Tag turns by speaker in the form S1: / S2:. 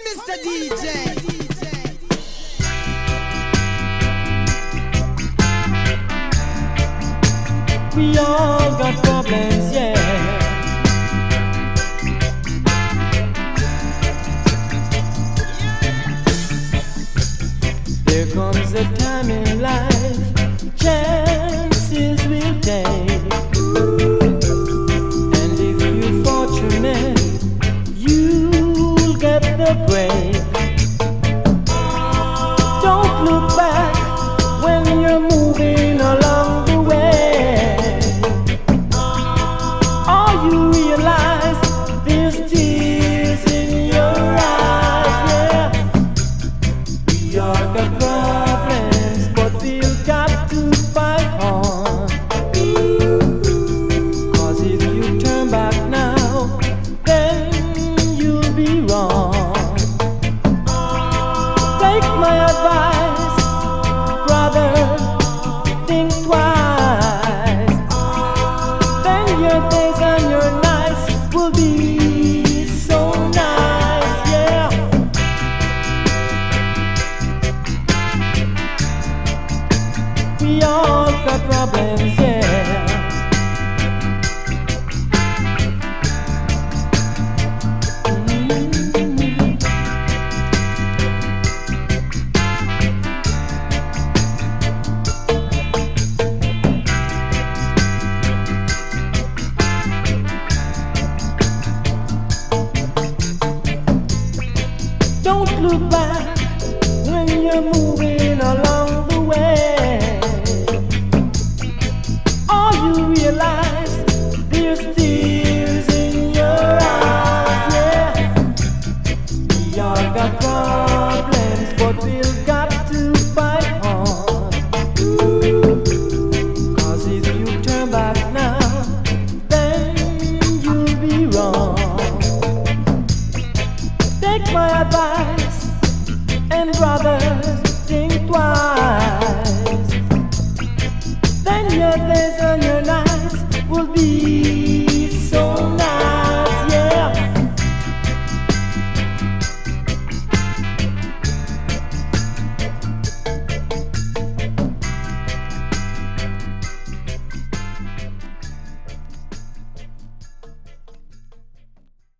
S1: Mr. DJ.
S2: We all got problems, yeah. There comes a time in life, chances will take. And if you're fortunate, you'll get the break. Don't look back when you're moving along the way. All you realize, there's tears in your eyes, yeah. We all got problems, but we've got to fight on. 'Cause if you turn back now, then you'll be wrong. Take my advice, brother, think twice. Then your days and your nights will be so nice, yeah. We all got problems, yeah. Don't look back when you're moving along the way. All you realize, there's tears in your eyes, yeah. We all got problems, but we've got to fight on. 'Cause if you turn back now, then you'll be wrong. Take my advice, and brothers, think twice. Then your days and your